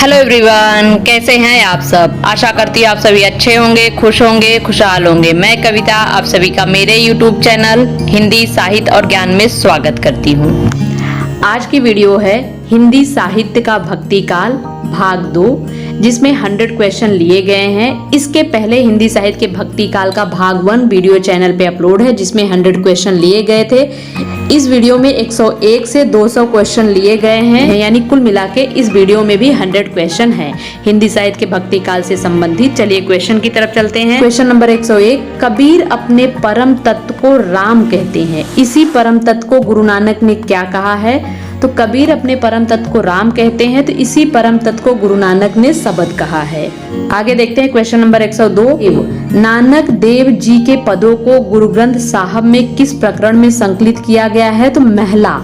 Hello everyone, कैसे हैं आप सब। आशा करती हूँ आप सभी अच्छे होंगे, खुश होंगे, खुशहाल होंगे। मैं कविता आप सभी का मेरे यूट्यूब चैनल हिंदी साहित्य और ज्ञान में स्वागत करती हूँ। आज की वीडियो है हिंदी साहित्य का भक्ति काल भाग 2, जिसमें 100 क्वेश्चन लिए गए हैं। इसके पहले हिंदी साहित्य के भक्ति काल का भाग 1 वीडियो चैनल पे अपलोड है, जिसमें 100 क्वेश्चन लिए गए थे। इस वीडियो में 101 से 200 क्वेश्चन लिए गए हैं, यानी कुल मिला के इस वीडियो में भी 100 क्वेश्चन हैं हिंदी साहित्य के भक्ति काल से संबंधित। चलिए क्वेश्चन की तरफ चलते हैं। क्वेश्चन नंबर 101, कबीर अपने परम तत्व को राम कहते हैं, इसी परम तत्व को गुरु नानक ने क्या कहा है? तो कबीर अपने परम तत्व को राम कहते हैं, तो इसी परम तत्व को गुरु नानक ने शब्द कहा है। आगे देखते हैं क्वेश्चन नंबर 102, नानक देव जी के पदों को गुरु ग्रंथ साहब में किस प्रकरण में संकलित किया गया है? तो महला।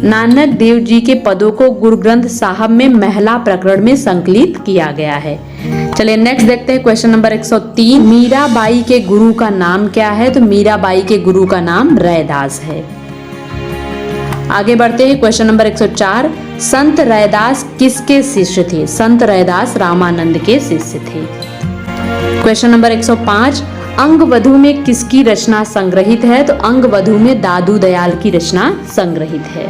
नानक देव जी के पदों को गुरु ग्रंथ साहब में महला प्रकरण में संकलित किया गया है। चलिए नेक्स्ट देखते हैं क्वेश्चन नंबर 103, मीराबाई के गुरु का नाम क्या है? तो मीराबाई के गुरु का नाम रैदास है। आगे बढ़ते हैं क्वेश्चन नंबर 104, संत रैदास किसके शिष्य थे? संत रैदास रामानंद के शिष्य थे। क्वेश्चन नंबर 105, अंगवधु में किसकी रचना संग्रहित है? तो अंगवधु में दादू दयाल की रचना संग्रहित है।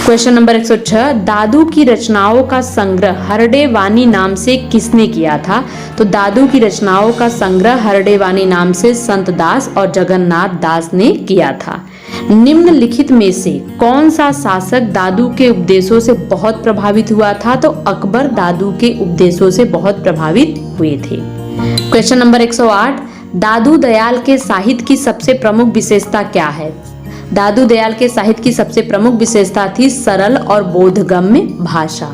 क्वेश्चन नंबर 106, दादू की रचनाओं का संग्रह हरडे वाणी नाम से किसने किया था? तो दादू की रचनाओं का संग्रह हरडे वाणी नाम से संत दास और जगन्नाथ दास ने किया था। निम्नलिखित में से कौन सा शासक दादू के उपदेशों से बहुत प्रभावित हुआ था? तो अकबर दादू के उपदेशों से बहुत प्रभावित हुए थे। क्वेश्चन नंबर 108, दादू दयाल के साहित्य की सबसे प्रमुख विशेषता क्या है? दादू दयाल के साहित्य की सबसे प्रमुख विशेषता थी सरल और बोधगम्य भाषा।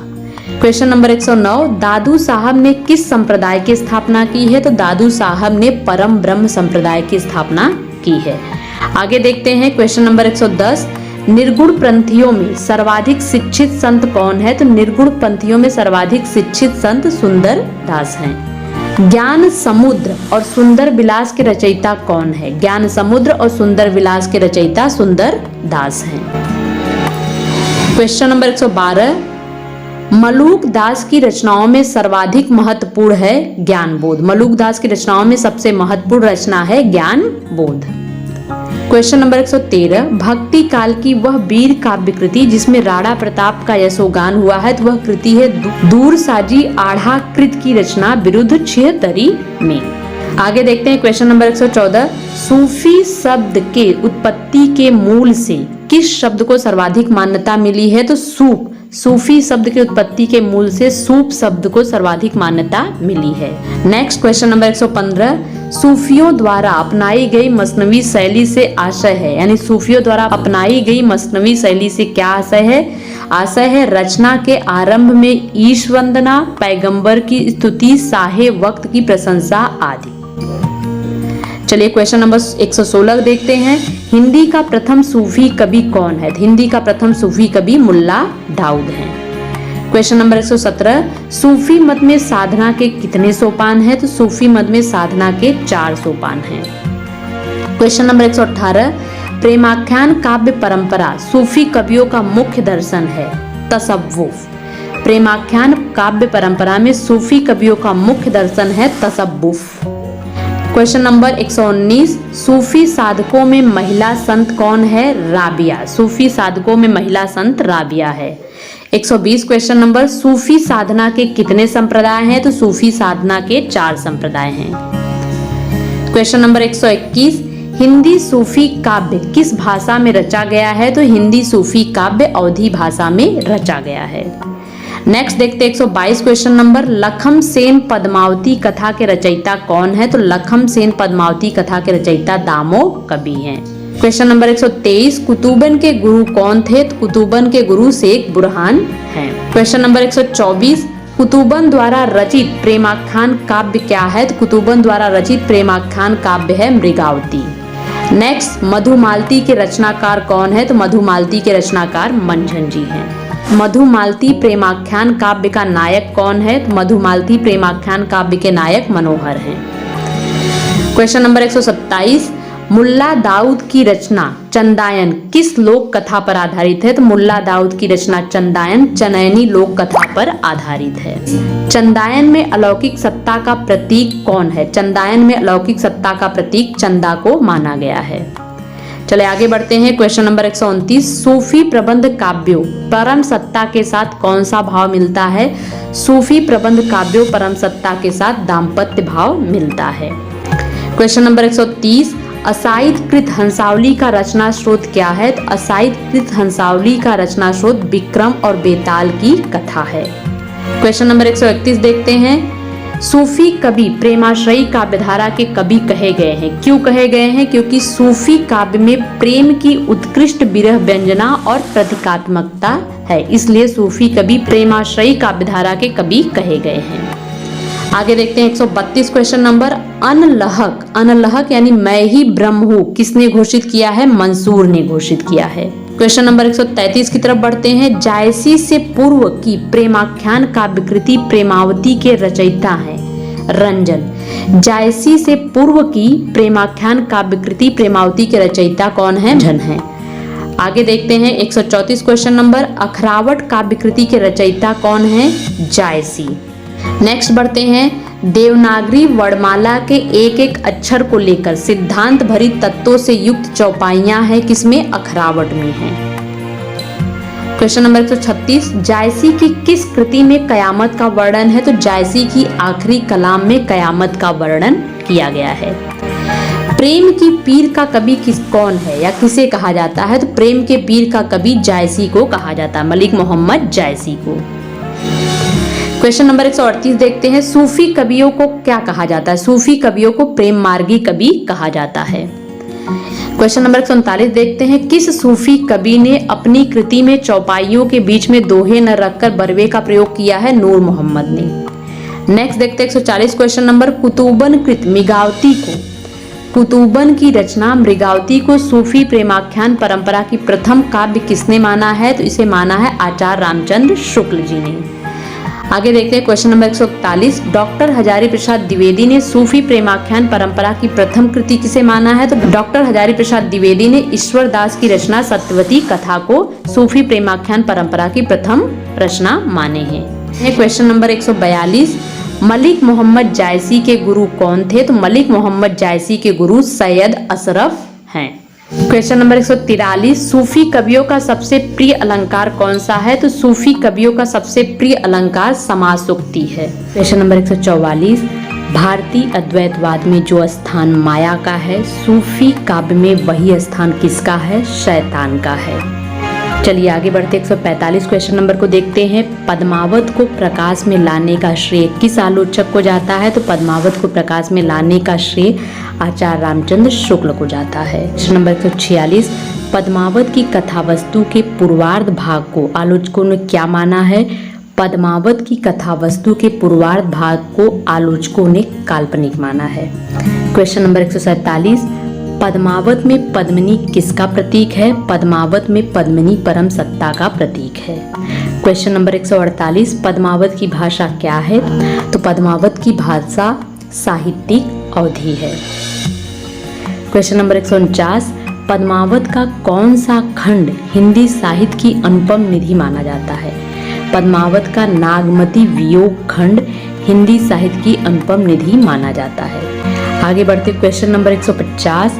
क्वेश्चन नंबर 109, दादू साहब ने किस संप्रदाय की स्थापना की है? तो दादू साहब ने परम ब्रह्म संप्रदाय की स्थापना की है। आगे देखते हैं क्वेश्चन नंबर 110, निर्गुण पंथियों में सर्वाधिक शिक्षित संत कौन है? तो निर्गुण पंथियों में सर्वाधिक शिक्षित संत सुंदर दास हैं। ज्ञान समुद्र और सुंदर विलास के रचयिता कौन है? ज्ञान समुद्र और सुंदर विलास के रचयिता सुंदर दास हैं। क्वेश्चन नंबर 112, मलूक दास की रचनाओं में सर्वाधिक महत्वपूर्ण है ज्ञान बोध। मलूक दास की रचनाओं में सबसे महत्वपूर्ण रचना है ज्ञान बोध। क्वेश्चन नंबर 113, भक्ति काल की वह वीर काव्य कृति जिसमें राणा प्रताप का यशोगान हुआ है, तो वह कृति है दूर साजी आढ़ा कृत की रचना विरुद्ध छिहत्तरी में। आगे देखते हैं क्वेश्चन नंबर 114, सूफी शब्द के उत्पत्ति के मूल से किस शब्द को सर्वाधिक मान्यता मिली है? तो सूप। सूफी शब्द के उत्पत्ति के मूल से सूप शब्द को सर्वाधिक मान्यता मिली है। नेक्स्ट क्वेश्चन नंबर 115, सूफियों द्वारा अपनाई गई मसनवी शैली से आशय है, यानी सूफियों द्वारा अपनाई गई मसनवी शैली से क्या आशय है? आशय है रचना के आरंभ में ईश वंदना, पैगंबर की स्तुति, साहे वक्त की प्रशंसा आदि। चलिए क्वेश्चन नंबर 116 देखते हैं, हिंदी का प्रथम सूफी कवि कौन है? हिंदी का प्रथम सूफी कवि मुल्ला दाऊद हैं। क्वेश्चन नंबर 117, सूफी मत में साधना के कितने सोपान हैं? तो सूफी मत में साधना के 4 सोपान हैं। क्वेश्चन नंबर 118, प्रेमाख्यान काव्य परंपरा सूफी कवियों का मुख्य दर्शन है तसव्वुफ। प्रेमाख्यान काव्य परंपरा में सूफी कवियों का मुख्य दर्शन है तसव्वुफ। क्वेश्चन नंबर 119, सूफी साधकों में महिला संत कौन है? राबिया। सूफी साधकों में महिला संत राबिया है। 120 क्वेश्चन नंबर, सूफी साधना के कितने संप्रदाय हैं? तो सूफी साधना के 4 संप्रदाय हैं। क्वेश्चन नंबर 121, हिंदी सूफी काव्य किस भाषा में रचा गया है? तो हिंदी सूफी काव्य अवधी भाषा में रचा गया है। नेक्स्ट देखते हैं 122 क्वेश्चन नंबर, लखम सेन पद्मावती कथा के रचयिता कौन है? तो लखम सेन पद्मावती कथा के रचयिता दामो कवि हैं। क्वेश्चन नंबर 123, कुतुबन के गुरु कौन थे? तो कुतुबन के गुरु शेख बुरहान हैं। क्वेश्चन नंबर 124, कुतुबन द्वारा रचित प्रेमाख्यान काव्य क्या है? तो कुतुबन द्वारा रचित प्रेमाख्यान काव्य है मृगावती। नेक्स्ट, मधुमालती के रचनाकार कौन है? तो मधुमालती के रचनाकार मंझन जी हैं। मधुमालती प्रेमाख्यान काव्य का नायक कौन है? तो मधुमालती प्रेमाख्यान काव्य के नायक मनोहर हैं। क्वेश्चन नंबर 127, मुल्ला दाऊद की रचना चंदायन किस लोक कथा पर आधारित है? तो मुल्ला दाऊद की रचना चंदायन चनैनी लोक कथा पर आधारित है। चंदायन में अलौकिक सत्ता का प्रतीक कौन है? चंदायन में अलौकिक सत्ता का प्रतीक चंदा को माना गया है। चले आगे बढ़ते हैं। क्वेश्चन नंबर 129, सूफी प्रबंध काव्यों परम सत्ता के साथ कौन सा भाव मिलता है? सूफी प्रबंध काव्यों परम सत्ता के साथ दाम्पत्य भाव मिलता है। क्वेश्चन नंबर 130, असाइद कृत हंसावली का रचना स्रोत क्या है? तो असाइद कृत हंसावली का रचना स्रोत विक्रम और बेताल की कथा है। क्वेश्चन नंबर 131 देखते हैं। सूफी कवि प्रेमाश्रयी काव्यधारा के कवि कहे गए हैं। क्यों कहे गए हैं? क्योंकि सूफी काव्य में प्रेम की उत्कृष्ट विरह व्यंजना और प्रतीकात्मकता है, इसलिए सूफी कवि प्रेमाश्रयी काव्यधारा के कवि कहे गए हैं। आगे देखते हैं 132 क्वेश्चन नंबर। अनलहक, अनलहक यानी मैं ही ब्रह्म हूँ किसने घोषित किया है? मंसूर ने घोषित किया है। क्वेश्चन नंबर 133 की तरफ बढ़ते हैं। जायसी से पूर्व की प्रेमाख्यान काव्यकृति प्रेमावती के रचयिता हैं रंजन। जायसी से पूर्व की प्रेमाख्यान काव्यकृति प्रेमावती के रचयिता कौन है? रंजन है। आगे देखते हैं 134 क्वेश्चन नंबर। अखरावट काव्यकृति के रचयिता कौन है? जायसी। नेक्स्ट बढ़ते हैं। देवनागरी वर्णमाला के एक एक अक्षर को लेकर सिद्धांत भरी तत्वों से युक्त चौपाइयां हैं किसमें? अखरावट में है। क्वेश्चन नंबर 136, जायसी की किस कृति में कयामत का वर्णन है? तो जायसी की आखिरी कलाम में कयामत का वर्णन किया गया है। प्रेम की पीर का कवि कौन है या किसे कहा जाता है? तो प्रेम के पीर का कवि जायसी को कहा जाता है, मलिक मोहम्मद जायसी को। क्वेश्चन नंबर 138 देखते हैं। सूफी कवियों को क्या कहा जाता है? सूफी कवियों को प्रेम मार्गी कवि कहा जाता है। क्वेश्चन नंबर 139 देखते हैं। किस सूफी कवि ने अपनी कृति में चौपाइयों के बीच में दोहे न रखकर बरवे का प्रयोग किया है? नूर मोहम्मद ने। नेक्स्ट देखते हैं 140 क्वेश्चन नंबर। कुतुबन कृत मृगावती को, कुतुबन की रचना मृगावती को सूफी प्रेमाख्यान परंपरा की प्रथम काव्य किसने माना है? तो इसे माना है आचार्य रामचंद्र शुक्ल जी ने। आगे देखते हैं question number 141। Doctor Hazari Prasad Dwivedi ने सूफी प्रेमाख्यान परंपरा की प्रथम कृति किसे माना है? तो डॉक्टर हजारी प्रसाद द्विवेदी ने ईश्वर दास की रचना सत्यवती कथा को सूफी प्रेमाख्यान परंपरा की प्रथम रचना माने हैं। Question number 142। मलिक मोहम्मद जायसी के गुरु कौन थे? तो मलिक मोहम्मद जायसी के गुरु सैयद अशरफ हैं। Question number 143। सूफी कवियों का सबसे प्रिय अलंकार कौन सा है? तो सूफी कवियों का सबसे प्रिय अलंकार समासोक्ति है। Question number 144। भारतीय अद्वैतवाद में जो स्थान माया का है, सूफी काव्य में वही स्थान किसका है? शैतान का है। चलिए आगे बढ़ते 145 क्वेश्चन नंबर को देखते हैं। पद्मावत को प्रकाश में लाने का श्रेय किस आलोचक को जाता है? तो पद्मावत को प्रकाश में लाने का श्रेय आचार्य रामचंद्र शुक्ल को जाता है। Question number 146। पद्मावत की कथा वस्तु के पूर्वार्ध भाग को आलोचकों ने क्या माना है? पद्मावत की कथा वस्तु के पूर्वार्ध भाग को आलोचकों ने काल्पनिक माना है। Question number 147। पद्मावत में पद्मिनी किसका प्रतीक है? पद्मावत में पद्मिनी परम सत्ता का प्रतीक है। Question number 148। पद्मावत की भाषा क्या है? तो पद्मावत की भाषा साहित्यिक अवधि है। Question number 149। पद्मावत का कौन सा खंड हिंदी साहित्य की अनुपम निधि माना जाता है? पद्मावत का नागमती वियोग खंड हिंदी साहित्य की अनुपम निधि माना जाता है। आगे बढ़ते क्वेश्चन नंबर 150।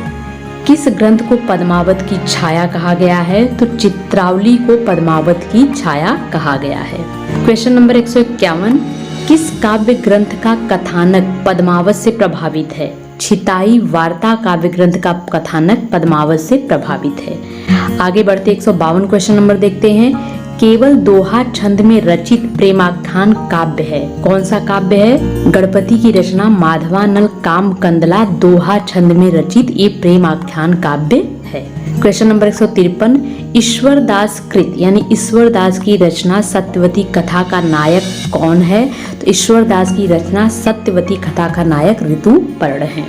किस ग्रंथ को पद्मावत की छाया कहा गया है? तो चित्रावली को पद्मावत की छाया कहा गया है। Question number 151। किस काव्य ग्रंथ का कथानक पद्मावत से प्रभावित है? छिताई वार्ता काव्य ग्रंथ का कथानक पद्मावत से प्रभावित है। आगे बढ़ते 152 क्वेश्चन नंबर देखते हैं। केवल दोहा छंद में रचित प्रेमाख्यान काव्य है, कौन सा काव्य है? गणपति की रचना माधवानल काम कंदला दोहा छंद में रचित ये प्रेमाख्यान काव्य है। Question number 153। ईश्वर दास कृत यानी ईश्वर दास की रचना सत्यवती कथा का नायक कौन है? तो ईश्वर दास की रचना सत्यवती कथा का नायक ऋतुपर्ण है।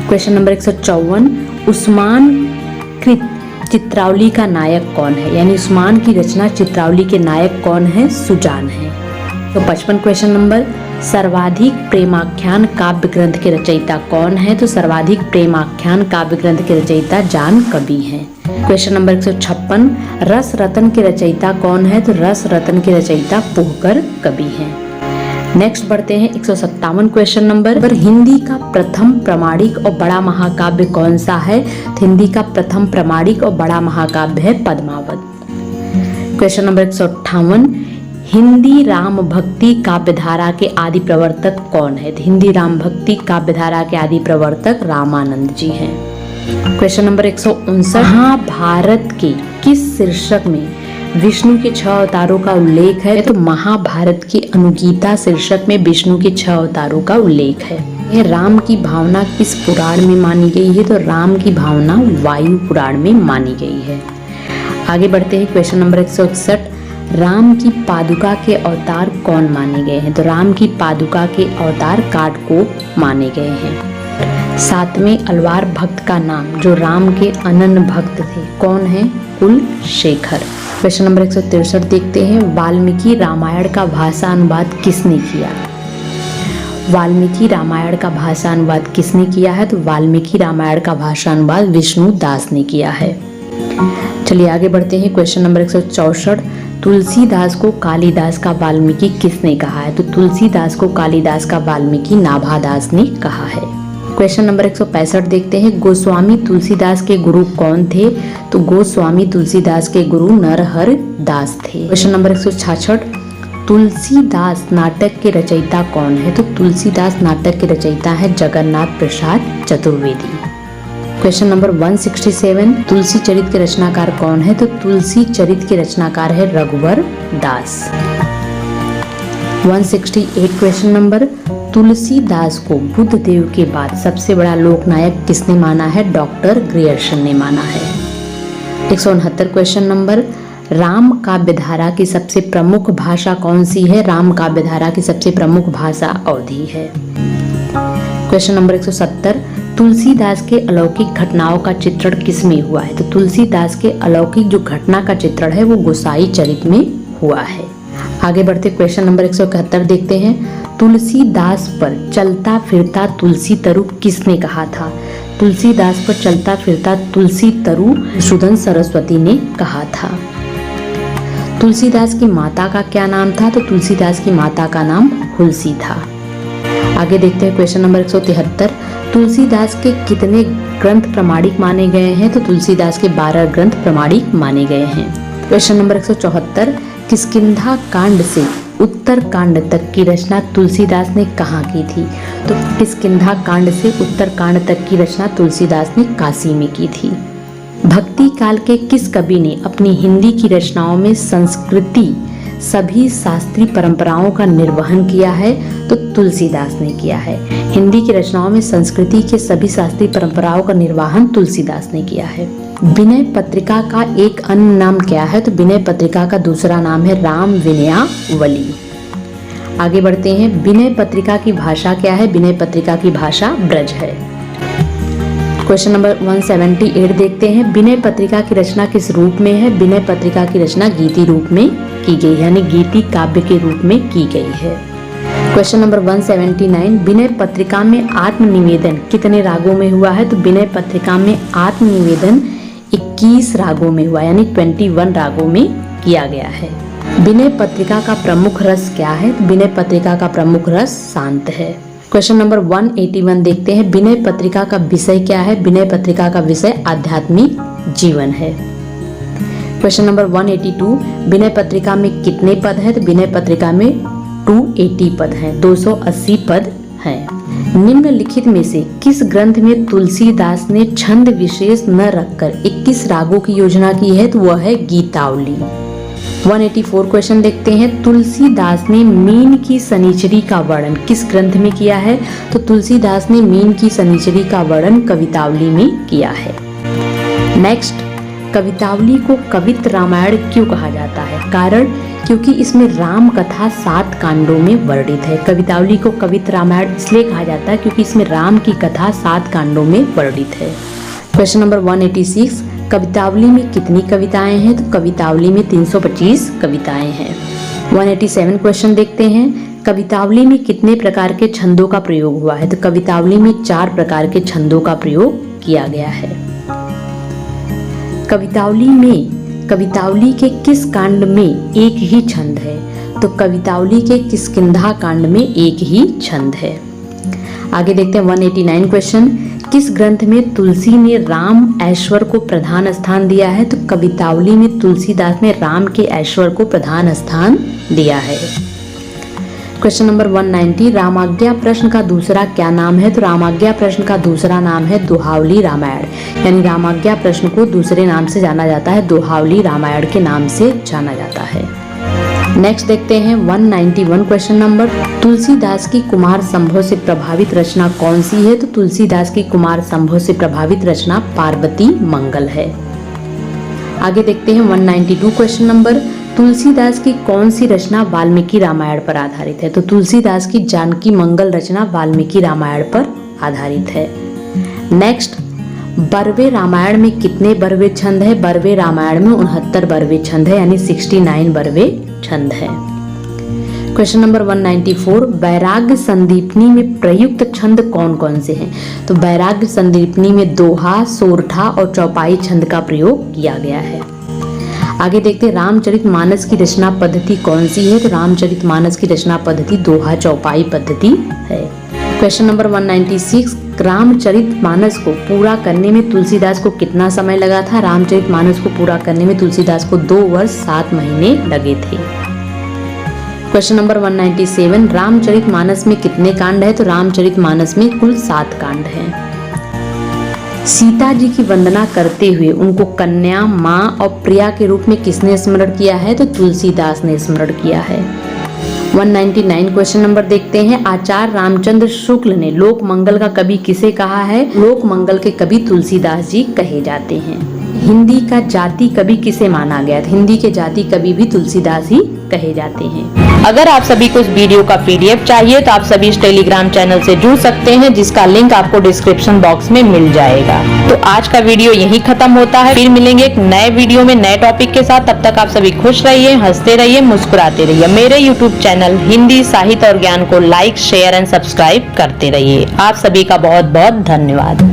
Question number 154। उस्मान कृत चित्रावली का नायक कौन है? यानी उस्मान की रचना चित्रावली के नायक कौन है? सुजान है। तो 55 क्वेश्चन नंबर। सर्वाधिक प्रेमाख्यान काव्य ग्रंथ के रचयिता कौन है? तो सर्वाधिक प्रेमाख्यान काव्य ग्रंथ के रचयिता जान कवि हैं। क्वेश्चन नंबर 156, रस रतन के रचयिता कौन है? तो रस रतन के रचयिता पोहकर कवि हैं। नेक्स्ट बढ़ते हैं 157 क्वेश्चन नंबर, हिंदी का प्रथम प्रमाणिक और बड़ा महाकाव्य कौन सा है? तो हिंदी का प्रथम प्रमाणिक और बड़ा महाकाव्य है पद्मावत। क्वेश्चन नंबर 158, हिंदी राम भक्ति काव्यधारा के आदि प्रवर्तक कौन है? हिंदी राम भक्ति काव्यधारा के आदि प्रवर्तक रामानंद जी हैं। क्वेश्चन नंबर 159, महाभारत के किस शीर्षक में विष्णु के 6 अवतारों का उल्लेख है? तो महाभारत की अनुगीता शीर्षक में विष्णु के 6 अवतारों का उल्लेख है। यह राम की भावना किस पुराण में मानी गई है? तो राम की भावना वायु पुराण में मानी गई है। आगे बढ़ते हैं क्वेश्चन नंबर 161, राम की पादुका के अवतार कौन माने गए हैं? तो राम की पादुका के अवतार काटकोप माने गए हैं। 7वें अलवार भक्त का नाम जो राम के अनन्य भक्त थे कौन है? कुलशेखर। क्वेश्चन नंबर 163 देखते हैं, वाल्मीकि रामायण का भाषा अनुवाद किसने किया? वाल्मीकि रामायण का भाषा अनुवाद किसने किया है? तो वाल्मीकि रामायण का भाषा अनुवाद विष्णु दास ने किया है। चलिए आगे बढ़ते हैं क्वेश्चन नंबर 164, तुलसीदास को कालिदास का वाल्मीकि किसने कहा है? तो तुलसीदास को कालिदास का वाल्मीकि नाभादास ने कहा है। क्वेश्चन नंबर 165 देखते हैं, गोस्वामी तुलसीदास के गुरु कौन थे? तो गोस्वामी तुलसीदास के गुरु नरहर दास थे। क्वेश्चन नंबर 166, तुलसीदास नाटक के रचयिता कौन है? तो तुलसीदास नाटक के रचयिता है जगन्नाथ प्रसाद चतुर्वेदी। क्वेश्चन नंबर 167, तुलसी चरित के रचनाकार कौन है? तो तुलसी चरित के रचनाकार है रघुवर दास। 168 क्वेश्चन नंबर, तुलसीदास को बुद्ध देव के बाद सबसे बड़ा लोकनायक किसने माना है? डॉक्टर ग्रियर्सन ने माना है। 169 क्वेश्चन नंबर, राम काव्यधारा की सबसे प्रमुख भाषा कौन सी है? राम काव्यधारा की सबसे प्रमुख भाषा अवधी है। क्वेश्चन नंबर 170, तुलसीदास के अलौकिक घटनाओं का चित्रण किसमें हुआ है? तो तुलसीदास के अलौकिक जो घटना का चित्रण है वो गोसाई चरित में हुआ है। आगे बढ़ते क्वेश्चन नंबर 171 देखते हैं, तुलसीदास पर चलता फिरता तुलसी तरु किसने कहा था? तुलसीदास पर चलता फिरता तुलसी तरु सुदन सरस्वती ने कहा था। तुलसीदास की माता का क्या नाम था? तो तुलसीदास की माता का नाम हुलसी था। आगे देखते हैं क्वेश्चन नंबर 173, तुलसीदास के कितने ग्रंथ प्रमाणिक माने गए हैं? तो तुलसीदास के 12 ग्रंथ प्रमाणिक माने गए हैं। क्वेश्चन नंबर 174, किष्किंधा कांड से उत्तर कांड तक की रचना तुलसीदास ने कहाँ की थी? तो किष्किंधा कांड से उत्तर कांड तक की रचना तुलसीदास ने काशी में की थी। भक्ति काल के किस कवि ने अपनी हिंदी की रचनाओं में संस्कृति सभी शास्त्रीय परंपराओं का निर्वहन किया है? तो तुलसीदास ने किया है। हिंदी की रचनाओं में संस्कृति के सभी शास्त्रीय परंपराओं का निर्वहन तुलसीदास ने किया है। विनय पत्रिका का एक अन्य नाम क्या है? तो विनय पत्रिका का दूसरा नाम है राम विनयावली। आगे बढ़ते हैं, विनय पत्रिका की भाषा क्या है? विनय पत्रिका की भाषा ब्रज है। क्वेश्चन नंबर 178 देखते हैं, विनय पत्रिका की रचना किस रूप में है? विनय पत्रिका की रचना गीति रूप में की गई, यानी गीति काव्य के रूप में की गई है। क्वेश्चन नंबर 179, विनय पत्रिका में आत्मनिवेदन कितने रागों में हुआ है? तो विनय पत्रिका में आत्मनिवेदन 21 रागों में हुआ, यानी 21 रागों में किया गया है। विनय पत्रिका का प्रमुख रस क्या है? तो विनय पत्रिका का प्रमुख रस शांत है। क्वेश्चन नंबर 181 देखते हैं, विनय पत्रिका का विषय क्या है? विनय पत्रिका का विषय आध्यात्मिक जीवन है। क्वेश्चन नंबर 182, विनय पत्रिका में कितने पद हैं? तो विनय पत्रिका में 280 पद हैं, 280 पद हैं। निम्नलिखित में से किस ग्रंथ में तुलसीदास ने छंद विशेष न रखकर 21 रागों की योजना की है? तो वह है गीतावली। 184 क्वेश्चन देखते हैं, तुलसीदास ने मीन की शनिचरी का वर्णन किस ग्रंथ में किया है? तो तुलसीदास ने मीन की शनिचरी का वर्णन कवितावली में किया है। नेक्स्ट, कवितावली को कवित्र रामायण क्यों कहा जाता है? कारण क्योंकि इसमें राम कथा 7 कांडों में वर्णित है। कवितावली को कवित्र रामायण इसलिए कहा जाता है क्योंकि इसमें राम की कथा 7 कांडों में वर्णित है। क्वेश्चन नंबर 186, कवितावली में कितनी कविताएं हैं? तो कवितावली में 325 कविताएं हैं। 187 क्वेश्चन देखते हैं, कवितावली में कितने प्रकार के छंदों का प्रयोग हुआ है? तो कवितावली में 4 प्रकार के छंदों का प्रयोग किया गया है। कवितावली के किस कांड में एक ही छंद है? तो कवितावली के किष्किंधा कांड में एक ही छंद है। आगे देखते हैं 189 क्वेश्चन। किस ग्रंथ में तुलसी ने राम ऐश्वर्य को प्रधान स्थान दिया है? तो कवितावली में तुलसीदास ने राम के ऐश्वर्य को प्रधान स्थान दिया है। क्वेश्चन नंबर 190, रामाज्ञा प्रश्न का दूसरा क्या नाम है? तो रामाज्ञा प्रश्न का दूसरा नाम है दोहावली रामायण, यानी रामाज्ञा प्रश्न को दूसरे नाम से जाना जाता है, दोहावली रामायण के नाम से जाना जाता है। नेक्स्ट देखते हैं 191 क्वेश्चन नंबर, तुलसीदास की कुमार संभव से प्रभावित रचना कौन सी है? तो तुलसीदास की कुमार संभव से प्रभावित रचना पार्वती मंगल है। आगे देखते हैं 192 क्वेश्चन नंबर, तुलसीदास की कौन सी रचना वाल्मीकि रामायण पर आधारित है? तो तुलसीदास की जानकी मंगल रचना वाल्मीकि रामायण पर आधारित है। नेक्स्ट, बरवे रामायण में कितने बरवे छंद है? बरवे रामायण में 69 बरवे छंद है, यानी 69 बरवे छंद है। क्वेश्चन नंबर 194, वैराग्य संदीपनी में प्रयुक्त छंद कौन कौन से हैं? तो वैराग्य संदीपनी में दोहा, सोरठा और चौपाई छंद का प्रयोग किया गया है। आगे देखते हैं रामचरितमानस की रचना पद्धति कौन सी है? तो रामचरितमानस की रचना पद्धति दोहा चौपाई पद्धति है। क्वेश्चन नंबर 196, रामचरितमानस को पूरा करने में तुलसीदास को कितना समय लगा था? रामचरितमानस को पूरा करने में तुलसीदास को 2 वर्ष 7 महीने लगे थे। क्वेश्चन नंबर 197, रामचरितमानस में कितने कांड है? तो रामचरितमानस में कुल 7 कांड हैं। सीता जी की वंदना करते हुए उनको कन्या, माँ और प्रिया के रूप में किसने स्मरण किया है? तो तुलसीदास ने स्मरण किया है। 199 क्वेश्चन नंबर देखते हैं, आचार्य रामचंद्र शुक्ल ने लोक मंगल का कवि किसे कहा है? लोक मंगल के कवि तुलसीदास जी कहे जाते हैं। हिंदी का जाति कवि किसे माना गया? हिंदी के जाति कवि भी तुलसीदास ही कहे जाते हैं। अगर आप सभी को इस वीडियो का PDF चाहिए तो आप सभी इस टेलीग्राम चैनल से जुड़ सकते हैं, जिसका लिंक आपको डिस्क्रिप्शन बॉक्स में मिल जाएगा। तो आज का वीडियो यहीं खत्म होता है, फिर मिलेंगे एक नए वीडियो में नए टॉपिक के साथ। तब तक आप सभी खुश रहिए, हंसते रहिए, मुस्कुराते रहिए। मेरे YouTube चैनल हिंदी साहित्य और ज्ञान को लाइक, शेयर एंड सब्सक्राइब करते रहिए। आप सभी का बहुत बहुत धन्यवाद।